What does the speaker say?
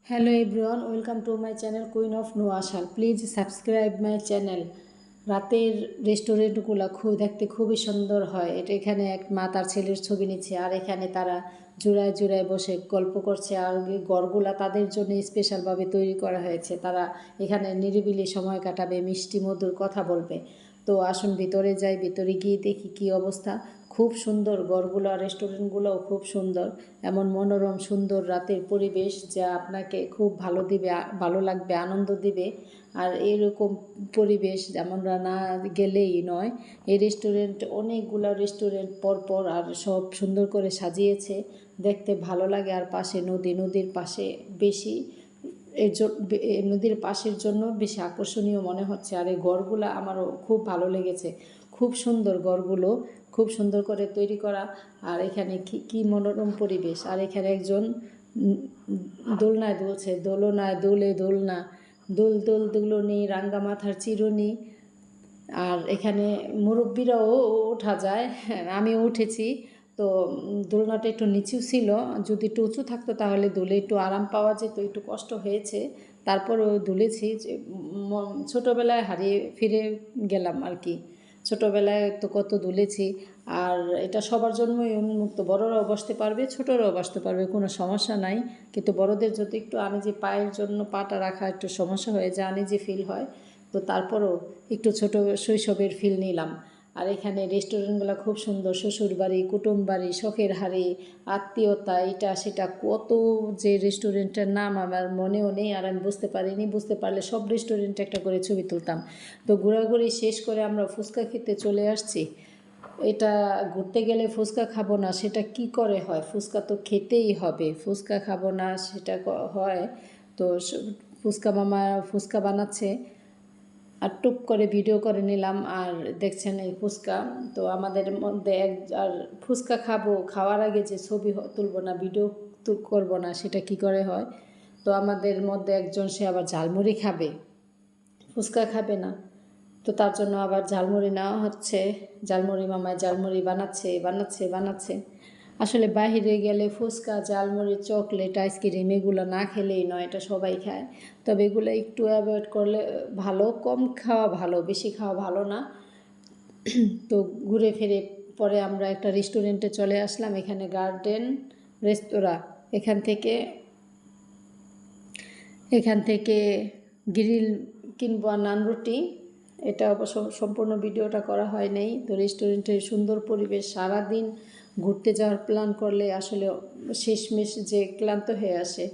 Hello everyone, welcome to my channel Queen of Noashal. Please subscribe my channel. রাতের রেস্টুরেন্টগুলো দেখতে খুবই সুন্দর হয়। এখানে এক মা তার ছেলের ছবি নিচ্ছে, আর এখানে তারা জোড়ায় জোড়ায় বসে গল্প করছে। আর ঘরগুলা তাদের জন্য স্পেশালভাবে তৈরি করা হয়েছে। তারা এখানে নিরিবিলি সময় কাটাবে, মিষ্টি মধুর কথা বলবে। তো আসুন ভিতরে যাই, ভিতরে গিয়ে দেখি কী অবস্থা। খুব সুন্দর ঘরগুলো, রেস্টুরেন্টগুলোও খুব সুন্দর। এমন মনোরম সুন্দর রাতের পরিবেশ যা আপনাকে খুব ভালো লাগবে, আনন্দ দিবে। আর এরকম পরিবেশ আমরা না গেলেই নয়। এই রেস্টুরেন্ট অনেকগুলো রেস্টুরেন্ট পরপর, আর সব সুন্দর করে সাজিয়েছে, দেখতে ভালো লাগে। আর পাশে নদীর পাশে বেশি নদীর পাশের জন্য বেশি আকর্ষণীয় মনে হচ্ছে। আর এই ঘরগুলো আমারও খুব ভালো লেগেছে। খুব সুন্দর ঘরগুলো, খুব সুন্দর করে তৈরি করা। আর এখানে কি মনোরম পরিবেশ। আর এখানে একজন দোলনায় দুলছে, দোলনা, দুলনি, রাঙ্গা মাথার চিরুনি। আর এখানে মুরব্বিরাও ওঠা যায়, আমিও উঠেছি। তো দোলনাটা একটু নিচু ছিল, যদি একটু উঁচু থাকতো তাহলে দুলে একটু আরাম পাওয়া যেত। একটু কষ্ট হয়েছে, তারপরেও দুলেছি। ছোটোবেলায় হারিয়ে ফিরে গেলাম আর কি। ছোটোবেলায় তো কত দুলেছি। আর এটা সবার জন্যই উন্মুক্ত, বড়রাও বসতে পারবে, ছোটরাও বসতে পারবে, কোনো সমস্যা নাই। কিন্তু বড়দের যদি একটু আনিজি, পায়ের জন্য পাটা রাখা একটু সমস্যা হয়ে যায়, আনিজি ফিল হয়। তো তারপরও একটু ছোটো শৈশবের ফিল নিলাম। আর এখানে রেস্টুরেন্টগুলো খুব সুন্দর, শ্বশুরবাড়ি, কুটুমবাড়ি, শখের হাড়ি, আত্মীয়তা, এটা সেটা, কত যে রেস্টুরেন্টের নাম আমার মনেও নেই, আর আমি বুঝতে পারিনি। বুঝতে পারলে সব রেস্টুরেন্টে একটা করে ছবি তুলতাম। তো ঘোরাঘুরি শেষ করে আমরা ফুচকা খেতে চলে আসছি। এটা ঘুরতে গেলে ফুচকা খাবো না সেটা কি করে হয়? ফুচকা তো খেতেই হবে, ফুচকা খাবো না সেটা হয়? তো মামা ফুচকা বানাচ্ছে, আর টুক করে ভিডিও করে নিলাম। আর দেখছেন এই ফুচকা। তো আমাদের মধ্যে আর ফুচকা খাবো, খাওয়ার আগে যে ছবি তুলবো না, ভিডিও করবো না, সেটা কি করে হয়? তো আমাদের মধ্যে একজন, সে আবার ঝালমুড়ি খাবে, ফুচকা খাবে না। তো তার জন্য আবার ঝালমুড়ি নেওয়া হচ্ছে। ঝালমুড়ি মামায় ঝালমুড়ি বানাচ্ছে। আসলে বাইরে গেলে ফুচকা, ঝালমুড়ি, চকলেট, আইসক্রিম এগুলো না খেলেই নয়, এটা সবাই খায়। তবে এগুলো একটু অ্যাভয়েড করলে ভালো, কম খাওয়া ভালো, বেশি খাওয়া ভালো না। তো ঘুরে ফিরে পরে আমরা একটা রেস্টুরেন্টে চলে আসলাম, এখানে গার্ডেন রেস্তোরাঁ। এখান থেকে গ্রিল কিনবো আর নান রুটি। এটা অবশ্য সম্পূর্ণ ভিডিওটা করা হয় নাই। তো রেস্টুরেন্টের সুন্দর পরিবেশ, সারাদিন ঘুরতে যাওয়ার প্ল্যান করলে আসলে শেষমেশ যে ক্লান্ত হয়ে আসে।